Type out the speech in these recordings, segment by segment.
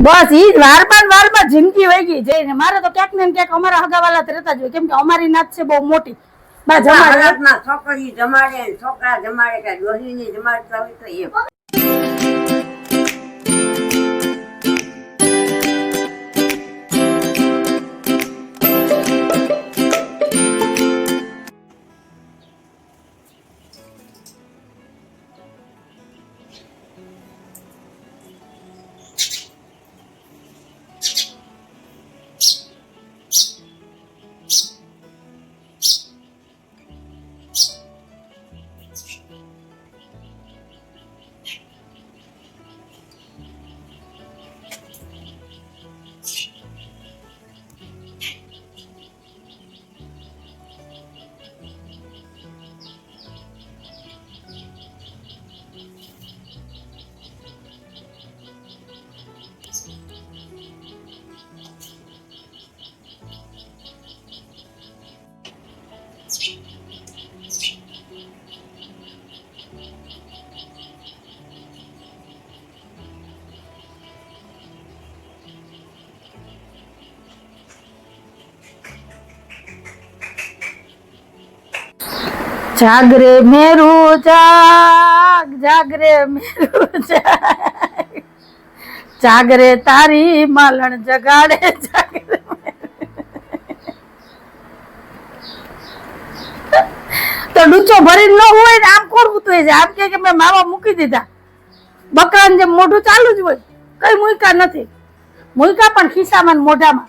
બસ ઈ વારમાં જિંદગી વહી ગઈ જઈને. મારે તો ક્યાંક ને ક્યાંક અમારા હગાવાલા રહેતા જ હોય, કેમ કે અમારી નાત છે બહુ મોટી. બા જમાડે છોકરી જમાડે, છોકરા જમાડે, કે ડોહીને જમાડતા હોય તો એમ. જાગરે મેરું જાગ, જાગરે મેરું જાગ, જાગરે તારી માલણ જગાડે, જાગરે. તો ડૂચો ભરી ન હોય ને આમ કોણ ઉતરે છે? આમ કે મેં માવા મૂકી દીધા. બકરાને જેમ મોઢું ચાલુ જ હોય, કઈ મૂકા નથી. મૂકા પણ ખિસ્સામાં ને મોઢામાં.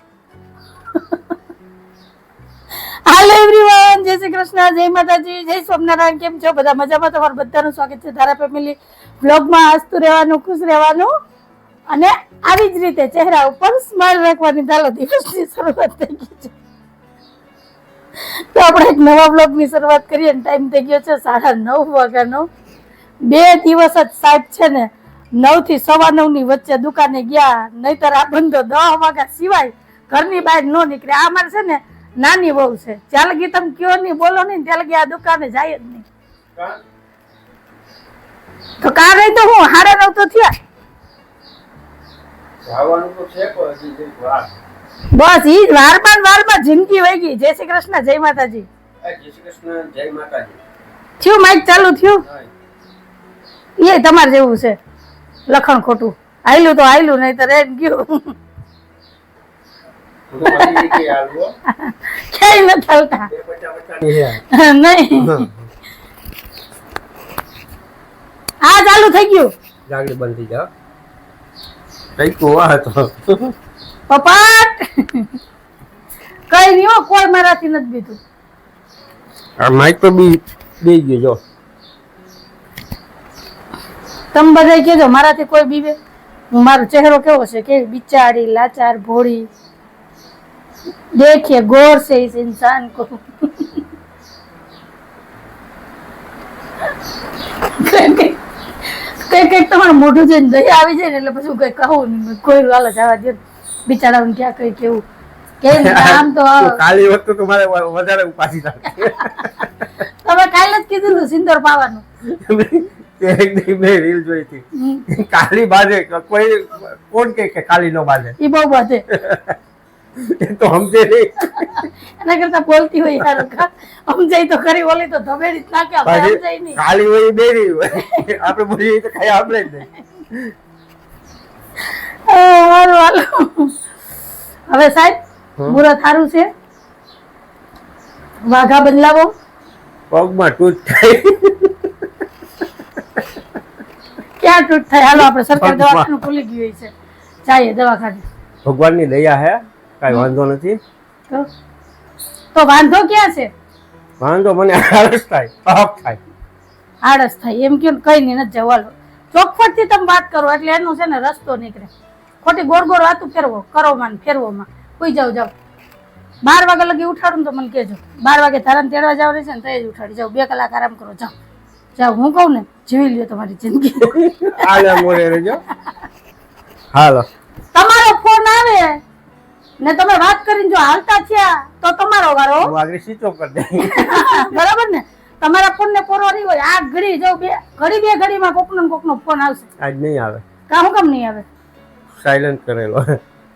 હાલો એવરીવન, જય શ્રી કૃષ્ણ, જય માતાજી, જય સ્વામિનારાયણ. કેમ છો બધા? મજામાં? તમારું બધાનું સ્વાગત છે ધારા ફેમિલી બ્લોગમાં. હસતું રહેવાનું, ખુશ રહેવાનું અને આવી જ રીતે ચહેરા ઉપર સ્માઈલ રાખવાની. ચાલો, દિવસની શરૂઆત થઈ ગઈ છે તો આપણે એક નવા બ્લોગની શરૂઆત કરીએ. ટાઈમ થઈ ગયો છે 9:30 વાગ્યાનો. 2 દિવસ જ સાહેબ છે ને 9 થી 9:15 ની વચ્ચે દુકાને ગયા, નહીતર આ બંધો 10 વાગ્યા સિવાય ઘરની બહાર ન નીકળે. આ મારે છે ને નાની બહુ છે, જ્યાં લગી તમે કયો નહીં, બોલો નહીં, ત્યાં લગી આ દુકાને જાય જ નહીં. તો કા ગઈ તો હું 9:30 તો થયા. બસ ઈ વારમાં જિંદગી વહી ગઈ. જય શ્રી કૃષ્ણ, જય માતાજી. જય શ્રી કૃષ્ણ, જય માતાજી. થયું માઈક ચાલુ થયું? એ તમારે જેવું છે, લખણ ખોટું. હાયલું તો હાયલું, નહીં તો રેડ ગયું. ક્યાંય ન ચાલતા નહીં. હા, ચાલુ થઈ ગયું. જાગડી બંધ થઈ જાવ. કઈ કોવા હતો પપાટ. કઈ નહીં હો, કોઈ મારાથી નથી બીતું. આ માઈક તો બે ગયો જો. તમે બધા કેજો મારાથી કોઈ બીવે? મારો ચહેરો કેવો છે? કેવી બિચારી, લાચાર, ભોળી. देखिए गौर से इस इंसान को. કઈક તમારું મોઢું જોઈને દયા આવી જાય ને એટલે પછી કઈ કહું નહીં. કોઈ હાલો જવા દે બિચારાને, ક્યાં કઈ કેવું કે આમ તો કાલી વખતે તો મારે વધારે ઉપાસી થાય. તમે કાલે જ કીધું હતું સિંદૂર પાવાનું. એક દી મેં રીલ જોઈ હતી, કાલી બાજે કોઈ કોણ કે કાલી નો બાજે. એ બહુ બાધે તો સમજે નહીં. એના કરતા બોલતી હોય યાર, સમજાય તો ખરી. ઓલી તો ધબેડી જ નાખે, આપણે સમજાય નહીં. કાલી હોય બેરી હોય, આપણે બોલીએ તો કઈ આપણે જ નહીં. હારું હાલો. હવે સાહેબ મુહૂર્ત સારું છે, વાઘા બદલાવો. પગમાં તૂટ થાય. ક્યાં તૂટ થાય? હાલો આપણે સરકારી દવાખાનું ખુલી ગયું છે, જઈએ દવાખાને. ભગવાનની દયા હે, કઈ વાંધો નથી. તો વાંધો ક્યાં છે? વાંધો મને આળસ થાય, પાપ થાય. આળસ થાય એમ કેમ? કઈ નહીં, નથી જવાલો. ચોખવટ થી તમે વાત કરો એટલે એનું છે ને રસ્તો નીકળે. ખોટી ગોળ ગોળ વાતું ફેરવો કરોમાં ફેરવોમાં કોઈ જાવ. 12 વાગે લગી ઉઠાડું તો મને કહેજો. 12 વાગે ધારાને તેડવા જાવ રહેશે ને તો જ ઉઠાડી જાવ. 2 કલાક આરામ કરો, જાઓ જાઓ. હું કહું ને જીવી લ્યો તમારી જિંદગી. હાલો, તમારો ફોન આવે ને તમે વાત કરીને જો હાલતા થયા તો તમારો વારો. હું આગળ સ્વિચ ઓફ કરી દે. બરાબર ને? તમારા ફોન ને પોરો નહીં હોય. આ ઘડી જાવ, બે ઘડીમાં કોકનો ફોન આવશે. આજ નહીં આવે. કામ કેમ નહીં આવે? સાયલન્ટ કરેલો.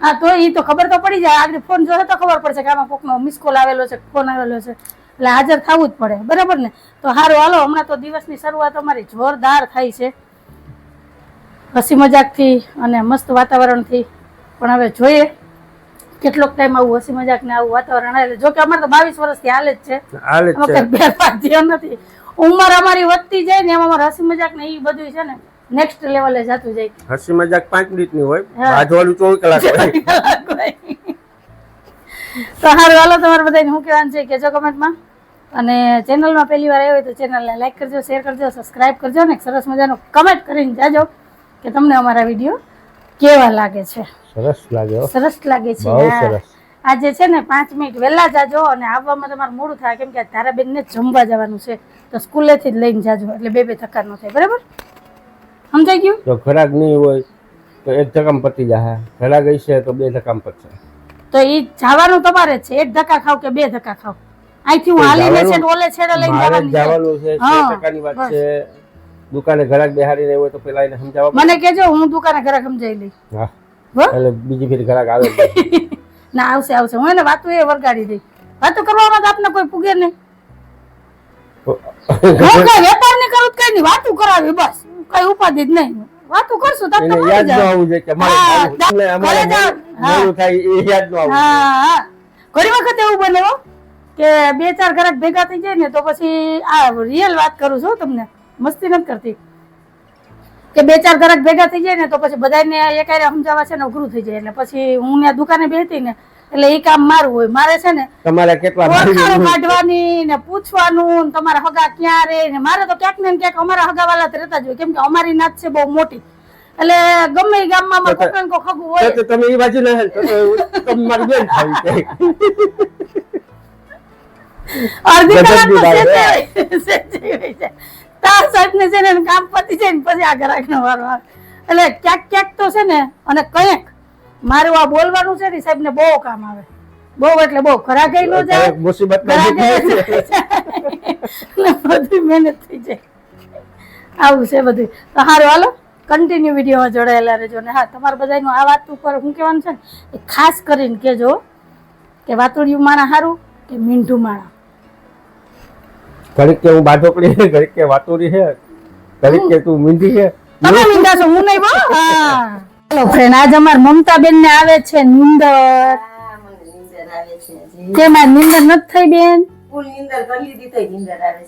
હા તો એ તો ખબર તો પડી જાય, આગળ ફોન જોશે તો ખબર પડશે કે આમાં કોકનો મિસ કોલ આવેલો છે, ફોન આવેલો છે, એટલે હાજર થવું જ પડે, બરાબર ને? તો સારું, હાલો, હમણાં તો દિવસની શરૂઆત અમારી જોરદાર થઈ છે, હસી મજાકથી અને મસ્ત વાતાવરણથી. પણ હવે જોઈએ કેટલોક ટાઈમ આવું હસી મજાક ને આવું વાતાવરણ આવે. જો કે અમારે તો 22 વર્ષથી હાલે જ છે, હાલ જ છે. ફેરફાર થયો નથી. ઉંમર અમારી વધતી જાય ને એમાં અમારે હસી મજાક ને એ બધું છે ને નેક્સ્ટ લેવલે જતું જાય. હસી મજાક 5 મિનિટની હોય, હા. બાજવાળું 24 કલાક હોય. તો સારું, હાલો, તમારે બધાને શું કહેવાનું છે કહેજો કમેન્ટમાં. અને ચેનલમાં પહેલી વાર આવ્યો હોય તો ચેનલને લાઈક કરજો, શેર કરજો, સબસ્ક્રાઇબ કરજો ને સરસ મજાનો કમેન્ટ કરીને જાજો કે તમને અમારા વિડીયો કેવા લાગે છે. સરસ લાગે હો. સરસ લાગે છે. બહુ હા. સરસ. આજે છે ને 5 મિનિટ વહેલા જાજો અને આવવામાં તમારે મોડું થાય, કેમ કે તારાબેનને જમવા જવાનું છે, તો સ્કૂલેથી જ લઈને જાજો એટલે બે ધક્કા ન થાય, બરાબર? સમજાઈ ગયું? જો ખરાક નહીં હોય તો એક ધક્કામાં પતી જાય, ખરાક હશે તો 2 ધક્કામાં પતશે. તો એ જવાનું તમારે જ છે, એક ધક્કા ખાવ કે 2 ધક્કા ખાવ. અહીંથી હું હાલીને છે ને ઓલે છેડે લઈને મારે જવાની છે. જવાનું છે, હા, 100% ની વાત બસ. છે. દુકાને ઘરાક બેહાડી નહીં હોય તો પેલા એને સમજાવવા મને કહેજો, હું દુકાને ઘરે સમજાવી લઈ. હા, હો? એટલે બીજી ફેર ઘરાક આવે જ નહીં. ના, આવશે હું એને વાતું એ વરગાડી દઈ. વાતો કરવામાં તો આપને કોઈ પૂગે નહીં. હું કઈ વેપાર નહીં કરું તો કઈ નહીં, વાતું કરાવી બસ, કઈ ઉપાધિ જ નહીં. વાતું કરશું તો એને તમને યાદ ન મળી જાય. આવવું જોઈએ કે હા, અમારે અમારે ઘરે જાઓ. હા. મોડું થાય એ યાદ ન આવવું જોઈએ. હા, ઘણી વખત એવું બને હો કે 2-4 ઘરાક ભેગા થઈ જાય ને તો પછી આ રિયલ વાત કરું છું તમને, મસ્તી નથી કરતી, કે 2-4 ઘરાક ભેગા થઈ જાય ને તો પછી બધાને એકારે સમજાવવા છે ને અઘરું થઈ જાય. એટલે પછી હું ત્યાં દુકાને બેસતી ને એટલે એ કામ મારું હોય. મારે છે ને તમારે કેટલા ઓળખાણ કાઢવાની ને પૂછવાનું ને તમારા હગા ક્યાં રે ને, મારે તો ક્યાંક ને ક્યાંક અમારા હગાવાલા જ રહેતા જ હોય, કેમ કે અમારી નાત છે બહુ મોટી, એટલે ગમે એ ગામમાં અમારે કોક ને કોક હગું હોય. તો તમે એ બાજુ ના તો તમે મારી બેન થાવી છે. અડધી કલાક તો ગજબની વાત સેજે હોય છે. તાર સાહેબને છે ને કામ પતી જાય ને પછી આ ગ્રાહકનો વારો આવે. એટલે ક્યાંક ક્યાંક તો છે ને, અને કંઈક મારું આ બોલવાનું છે ને સાહેબને બહુ કામ આવે, બહુ એટલે બહુ. ખરા ગઈ નો જાય, એક મુસીબત ખરા ગઈ બધી મહેનત થઈ જાય, આવું છે બધું. તો સારું, હાલો, કન્ટિન્યુ વિડીયોમાં જોડાયેલા રહેજો. ને હા, તમારા બધાનું આ વાત ઉપર શું કહેવાનું છે ને એ ખાસ કરીને કહેજો કે વાતુડિયું માણા સારું કે મીંઢું માણા. ઘડીક કે હું બાટોકડી છે, ઘડીક કે વાતુરી છે, ઘડીક કે તું મીંધી છે. તમે મીંઢા છો, હું નહીં બો. હા, હેલો ફ્રેન્ડ, આજ અમાર મમતાબેન ને આવે છે નીંદર. કેમાં નીંદર નથી થઈ બેન?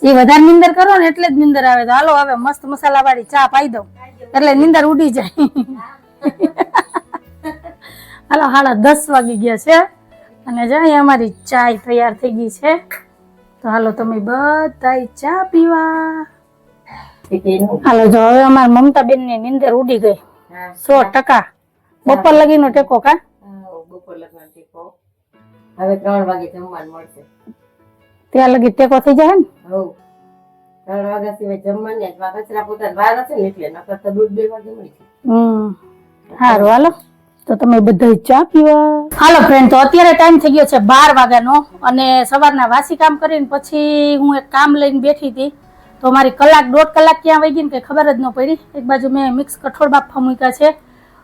એ વધારે નીંદર કરો ને એટલે જ નીંદર આવે. તો હાલો હવે મસ્ત મસાલા વાળી ચા પાઈ દઉં એટલે નીંદર ઉડી જાય. હાલો, 10:30 વાગી ગયા છે અને જો અમારી ચાય તૈયાર થઈ ગઈ છે. તો હાલો તમે બધા ચા પીવા. હાલો, જો હવે અમાર મમતાબેન ની નીંદર ઉડી ગઈ 100%. બપોર લગીનો ટેકો કા? હવે 3 વાગે જમવાનું મળશે. ત્યાં લગી ટેકો થઈ જાય ને? હવ 3 વાગ્યા સિવાય જમવાનું જ કચરા પોતા બહાર હશે ને એટલે નકર તો 2 વાગે મળી જાય. સારું, હાલો તો તમે બધા ચા પીવા. હાલો ફ્રેન્ડ, તો અત્યારે ટાઈમ થઈ ગયો છે 12 વાગ્યાનો અને સવારના વાસી કામ કરીને પછી હું એક કામ લઈને બેઠી હતી. તો મારી 1-1.5 કલાક ક્યાં વહી ગઈ ને કઈ ખબર જ ન પડી. એક બાજુ મેં મિક્સ કઠોળ બાફવા મૂક્યા છે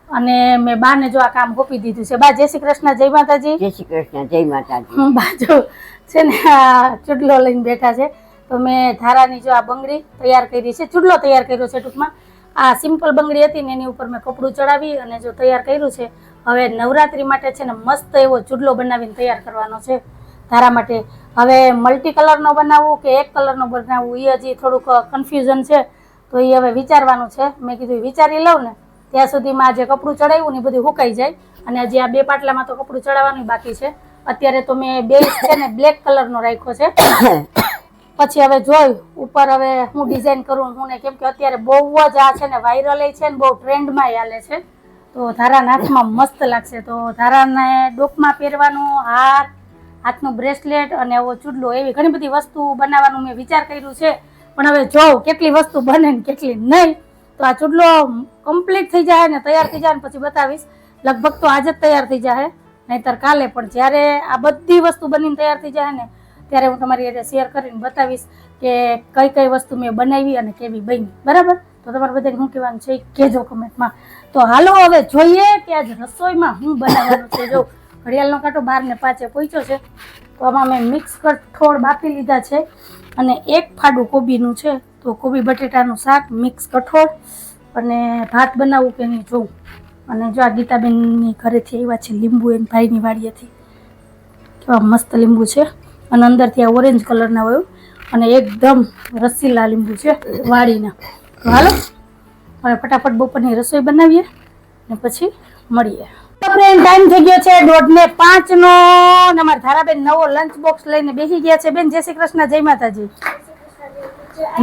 અને મેં બાને જો આ કામ ગોપી દીધું છે. બા, જય શ્રી કૃષ્ણ, જય માતાજી. જય શ્રી કૃષ્ણ, જય માતાજી. બાજુ છે ને આ ચૂડલો લઈને બેઠા છે. તો મેં ધારાની જો આ બંગડી તૈયાર કરી છે, ચૂડલો તૈયાર કર્યો છે. ટૂંકમાં આ સિમ્પલ બંગડી હતી ને એની ઉપર મેં કપડું ચડાવી અને જો તૈયાર કર્યું છે. હવે નવરાત્રી માટે છે ને મસ્ત એવો ચૂડલો બનાવીને તૈયાર કરવાનો છે ધારા માટે. હવે મલ્ટી કલરનો બનાવવું કે એક કલરનો બનાવવું એ હજી થોડુંક કન્ફ્યુઝન છે, તો એ હવે વિચારવાનું છે. મેં કીધું વિચારી લઉં ને ત્યાં સુધીમાં જે કપડું ચડાવ્યું ને એ બધું સુકાઈ જાય. અને હજી આ 2 પાટલામાં તો કપડું ચડાવવાનું બાકી છે. અત્યારે તો મેં બેઝ છે ને બ્લેક કલરનો રાખ્યો છે. પછી હવે જોઈ ઉપર હવે હું ડિઝાઇન કરું હું ને, કેમ કે અત્યારે બહુ જ આ છે ને વાયરલ છે ને બહુ ટ્રેન્ડમાં ચાલે છે. તો ધારાના હાથમાં મસ્ત લાગશે. તો ધારાને ડોકમાં પહેરવાનું હાર, હાથનું બ્રેસલેટ અને એવો ચૂડલો, એવી ઘણી બધી વસ્તુ બનાવવાનું મેં વિચાર કર્યું છે. પણ હવે જોઉં કેટલી વસ્તુ બને ને કેટલી નહીં. તો આ ચૂડલો કમ્પ્લીટ થઈ જાય ને તૈયાર થઈ જાય ને પછી બતાવીશ. લગભગ તો આજે જ તૈયાર થઈ જાય, નહીતર કાલે. પણ જ્યારે આ બધી વસ્તુ બનીને તૈયાર થઈ જાય ને ત્યારે હું તમારી સાથે શેર કરીને બતાવીશ કે કઈ કઈ વસ્તુ મેં બનાવી અને કેવી બની. બરાબર? તો તમારે બધાને શું કહેવાનું છે કહેજો કમેન્ટમાં. તો હાલો હવે જોઈએ કે આજ રસોઈમાં હું બનાવવાનું છે. જો ઘડિયાળનો કાંટો 12:05 પહોંચ્યો છે. તો આમાં મેં મિક્સ કઠોળ બાફી લીધા છે અને એક ફાડું કોબીનું છે. તો કોબી બટેટાનું શાક, મિક્સ કઠોળ અને ભાત બનાવવું કે નહીં જોઉં. અને જો આ ગીતાબેનની ઘરેથી આવ્યા છે લીંબુ, એન ભાઈની વાડીએથી. કેવા મસ્ત લીંબુ છે અને અંદરથી આ ઓરેન્જ કલરના હોય અને એકદમ રસીલા લીંબુ છે વાડીના. તો હાલો હવે ફટાફટ બપોરની રસોઈ બનાવીએ ને પછી મળીએ. ફ્રેન્ડ ટાઈમ થઈ ગયો છે 4:05 નો. અમારા ધારાબેન નવો લંચ બોક્સ લઈને બેસી ગયા છે. બેન જય શ્રી કૃષ્ણ, જય માતાજી.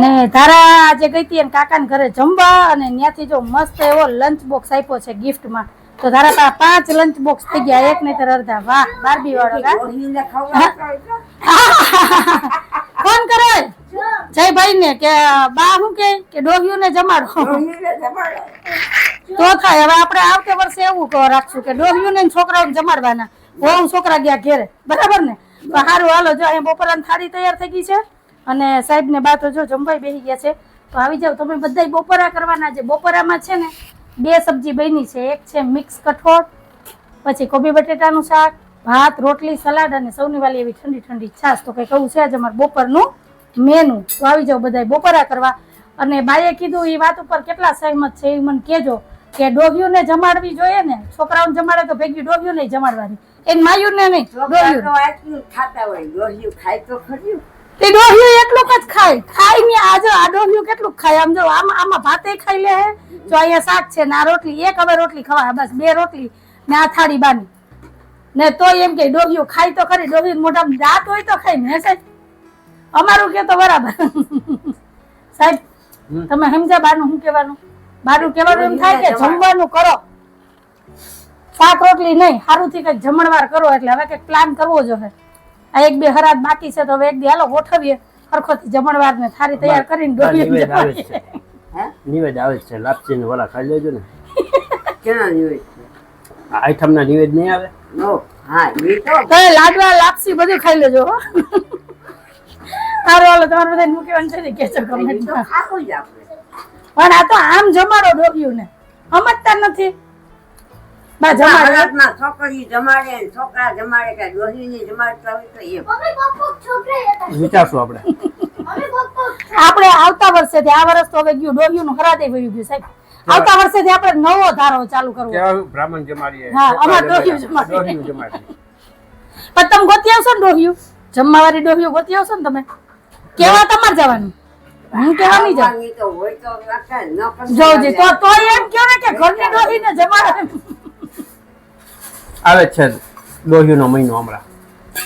ને ધારા આજે ગઈ હતી એને કાકાના ઘરે જમવા અને ત્યાંથી જો મસ્ત એવો લંચ બોક્સ આપ્યો છે ગિફ્ટમાં. તો ધારા પાસે 5 લંચ બોક્સ થઈ ગયા, એક નહીં તો અડધા. વાહ, બારબી વાળો ફોન કરે જયભાઈ ને કે બા શું કે ડોહિયું ને જમાડો તો થાય. હવે આપણે આવતે વર્ષે એવું રાખશું કે ડોહિયું ને છોકરાઓને જમાડવાના. બહુ છોકરા ગયા ઘેરે, બરાબર ને? તો સારું હાલો. જો અહીંયા બપોરાની થાળી તૈયાર થઈ ગઈ છે અને સાહેબ ને બા તો જો જમવાઈ બેસી ગયા છે. તો આવી જાવ તમે બધા બપોરા કરવાના છે. બપોરામાં છે ને 2 સબ્જી બની છે. એક છે મિક્સ કઠોળ, પછી કોબી બટેટાનું શાક, ભાત, રોટલી, સલાડ અને સૌની વાલી એવી ઠંડી ઠંડી છાશ. તો કંઈક આવું છે આજે અમારે બપોરનું મેનુ. તો આવી જાવ બધા બપોરા કરવા. અને બાએ કીધું એ વાત ઉપર કેટલા સહેમત છે એ મને કહેજો કે ડોહિયું ને જમાડવી જોઈએ ને. છોકરાઓને જમાડે તો ભેગી ડોહિયું નહીં જમાડવાની, એને માયું ને નહીં. ડોહિયું ખાતા હોય, ડોહિયું ખાય તો ખર્યું. તે ડોહિયું એટલું જ ખાય ને. આજે આ ડોહિયું કેટલું ખાય? આમ જો આમાં ભાતે ખાઈ લે. જો અહીંયા શાક છે ને આ રોટલી, એક હવે રોટલી ખવાય, બસ 2 રોટલી ને આ થાળી બાની ને. તો એમ કે ડોહિયું ખાય તો ખરી. ડોહિયું મોઢામાં દાંત હોય તો ખાય ને સાહેબ. અમારું કે તો બરાબર. સાહેબ તમે સમજ્યા બાનું શું કહેવાનું? બાનું કહેવાનું એમ થાય કે જમવાનું કરો, શાક રોટલી નહીં. સારું થી કઈક જમણવાર કરો. એટલે હવે કઈક પ્લાન કરવો જોઈએ. આ 1-2 હરાત બાકી છે તો હવે 1 દી હાલો ગોઠવીએ સરખોથી જમણવાર ને થાળી તૈયાર કરીને નિવેદ આવે છે. નિવેદ આવે છે, લાપસી ને વડા ખાઈ લેજો ને. કેના નિવેદ છે? આ આઈટમના નિવેદ નહીં આવે? નો, હા એ તો તો લાડવા લાપસી બધું ખાઈ લેજો. સારું હાલો, તમારે બધાને મૂકવાનું છે ને કેજો કમેન્ટમાં. ખાવું જ આપણે. પણ આ તો આમ જમાડો ડોહિયું ને સમજતા નથી. બા જમાડો ભારતમાં છોકરી જમાડે ને છોકરા જમાડે કે ડોહીને જમાડતા હોય તો એમ. વિચારશું આપણે. આપણે આવતા વર્ષેથી, આ વર્ષ તો હવે ગયું ડોહિયું નું હરાદે વયું ગયું સાહેબ. આવતા વર્ષેથી આપણે નવો ધારો ચાલુ કરવો. કેવા બ્રાહ્મણ જમાડીએ. હા, અમાર ડોહિયું જમાડીએ. ડોહિયું જમાડીએ. પણ તમે ગોતી આવશો ને ડોહિયું, જમવાવાળી ડોહિયું ગોતી આવશો ને તમે. કેવા તમારે જવાનું, હું કેવા નહીં જાઉં. જમવાની તો હોય તો રાખે, ન કરે જોજી તો એમ કહો ને કે ઘરની ડોહીને જમાડે. આવે જ છે ડોહિયુંનો મહિનો હમણાં.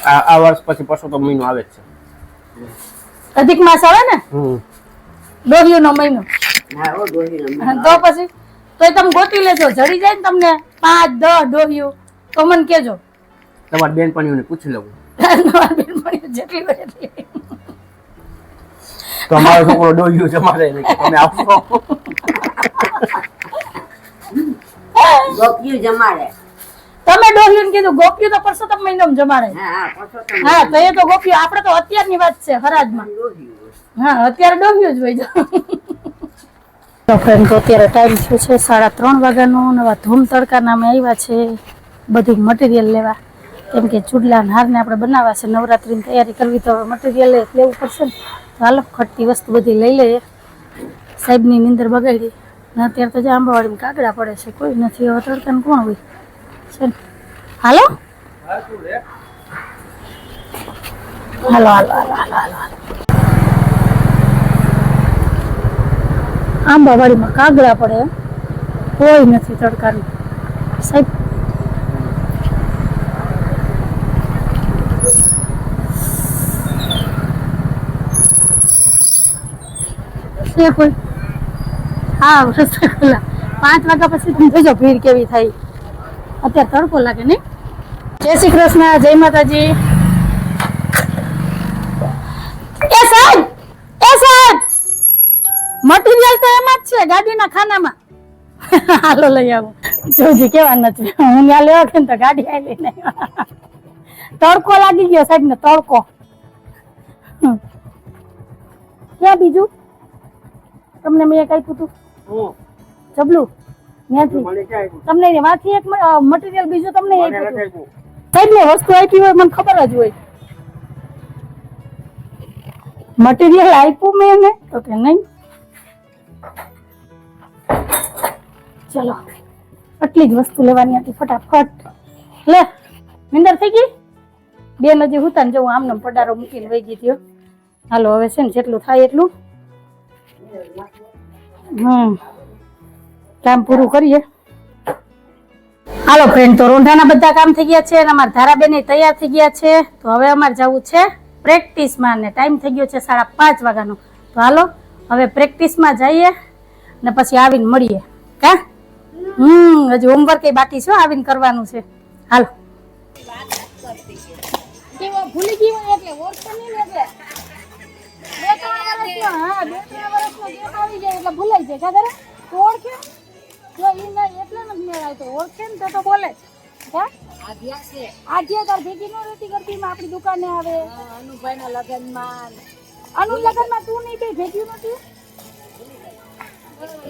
આ વર્ષ પછી પાછો તો મહિનો આવે જ છે. અધિક માસ આવે ને, ડોહિયુંનો મહિનો. હા, ઓ ડોહીને તો પછી તોય તમે ગોતી લેજો. જડી જાય ને તમને 5-10 ડોહિયું તો મને કેજો. તમારી બેનપણીઓને પૂછી લેવું. જેટલી હોય એટલી. તો અમારો છોકરો ડોહિયું જમાડે ને કે તમે આવશો. ગોપિયું જમાડે. તમે ડોહિયું કીધું, ગોપિયું તો પરસોત્તમ મહિનામાં જમાડે. હા, તો એ તો ગોપિયું. આપણે તો અત્યારની વાત છે હરાજમાં. હા, અત્યારે ડોહિયું જ હોય. તો ફ્રેન્ડ, તો અત્યારે ટાઈમ શું છે 3:30 વાગ્યાનો. નવા ધૂમ તડકાના અમે આવ્યા છે બધું મટીરિયલ લેવા. કેમ કે ચૂડલા હાર ને આપણે બનાવવા છે, નવરાત્રીની તૈયારી કરવી તો મટીરિયલ લેવું પડશે ને. તો હાલો ખટતી વસ્તુ બધી લઈ લઈએ. સાહેબની નીંદર બગાડી ને અત્યારે તો જે આંબાવાડીમાં કાગડા પડે છે, કોઈ નથી. હવે તડકાને કોણ હોય છે ને. હાલો હાલો હાલો હાલો હાલો હાલો. આંબાવાડીમાં કાગડા પડે એમ કોઈ નથી તડકાનું. સાહેબ છે કોઈ? હા, રસ્તા ખુલ્લા. 5 વાગ્યા પછી તમે જોજો ભીડ કેવી થાય. અત્યારે તડકો લાગે નહીં. જય શ્રી કૃષ્ણ, જય માતાજી. એ સાહેબ મટીરિયલ તો એમાં જ છે ગાડીના ખાનામાં. હાલો લઈ આવો. જોજી કેવા નથી. હું ત્યાં લેવા કે તો ગાડી આવી લઈને તડકો લાગી ગયો સાહેબ ને, તડકો. ક્યાં બીજું તમને મેં એક આપ્યું હતું જબલું. ત્યાંથી મને ક્યાં આપ્યું? તમને એમાંથી એક મટીરિયલ બીજું તમને મને આપ્યું નથી હતું. આપ્યું. કઈ ને વસ્તુ આપી હોય મને ખબર જ હોય. મટીરિયલ આપ્યું મેં એને તો કે નહીં. ચલો આટલી જ વસ્તુ લેવાની હતી ફટાફટ. લે નિંદર થઈ ગઈ? બેન હજી હુતા ને જવું આમને પડારો મૂકીને વહી ગઈ થયો. હાલો હવે છે ને જેટલું થાય એટલું કામ પૂરું કરીએ. હાલો ફ્રેન્ડ, તો રોંઢાના બધા કામ થઈ ગયા છે અને અમારા ધારાબેન તૈયાર થઈ ગયા છે. તો હવે અમારે જવું છે પ્રેક્ટિસમાં ને ટાઈમ થઈ ગયો છે 5:30 વાગ્યાનો. તો હાલો હવે પ્રેક્ટિસમાં જઈએ ને પછી આવીને મળીએ. કા હજી હોમવર્ક બાકી છે, આવીને કરવાનું છે. હાલો ભૂલી ગઈ હોય એટલે ઓળખો નહીં એટલે 2-3 વર્ષનો હા 2-3 વર્ષનો ગેપ આવી જાય એટલે ભૂલાઈ જાય. ખબર તો ઓળખે જો ઈ નહીં એટલે ન મેળાય તો ઓળખે ને તો બોલે હા આધ્યા તાર ભેગી ન રહેતી કરતી માં આપણી દુકાને આવે અનુભાઈના લગનમાં અનુ લગનમાં તું નહીં બે ભેગી નહોતી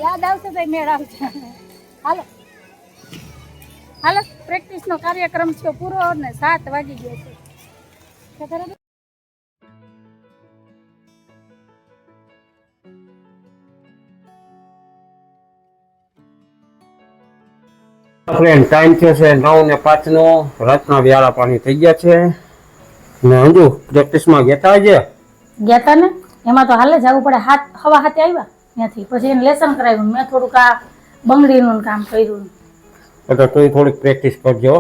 યાદ આવશે તો મેળ આવશે. હાલો હાલો પ્રેક્ટિસનો કાર્યક્રમ છે પૂરો ને 7 વાગી ગયા છે. ફ્રેન્ડ ટાઈમ થયો છે 9:05 નો. રાતના વ્યાળા પાણી થઈ ગયા છે ને હજુ પ્રેક્ટિસમાં ગયા હતા ને એમાં તો હાલે જવું પડે. 7:30 આવ્યા ત્યાંથી પછી એને લેસન કરાવ્યું. મેં થોડુંક આ બંગડીનું કામ કર્યું. એટલે તું થોડીક પ્રેક્ટિસ કરજો.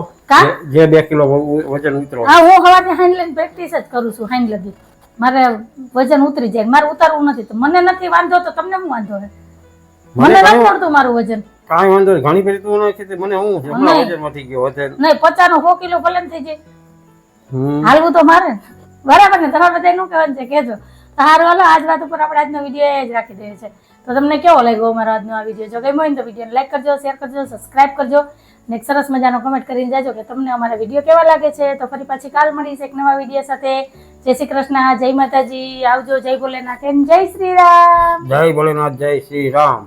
જે 2 કિલો વજન ઉતરો. હા હું સવારની હાઈન લઈને પ્રેક્ટિસ જ કરું છું. હાઈન લગી મારે વજન ઉતરી જાય. મારે ઉતારવું નથી તો મને નથી વાંધો તો તમને શું વાંધો છે? મને નથી પડતું મારું વજન. કાંઈ વાંધો નહીં. ઘણી બધી તું નથી મને હું હમણાં વજન વધી ગયો વજન નહીં 50 નો 100 કિલો ભલે થઈ જાય. હાલવું તો મારે બરાબર ને. તમારે બધા શું કહેવાનું છે કહેજો. સારું હાલો આજ વાત ઉપર આપણે આજનો વિડીયો જ રાખી દઈએ છે. તો તમને કેવો લાગ્યો અમારો આજનો આ વિડીયો? જો ગમ્યો હોય તો વિડીયોને લાઈક કરજો, શેર કરજો, સબસ્ક્રાઇબ કરજો અને એક સરસ મજાનો કમેન્ટ કરીને જાજો કે તમને અમારા વિડીયો કેવા લાગે છે. તો ફરી પાછી કાલ મળીશ એક નવા વિડીયો સાથે. જય શ્રી કૃષ્ણ, જય માતાજી, આવજો, જય ભોલેનાથ, જય શ્રી રામ. જય ભોલેનાથ, જય શ્રી રામ.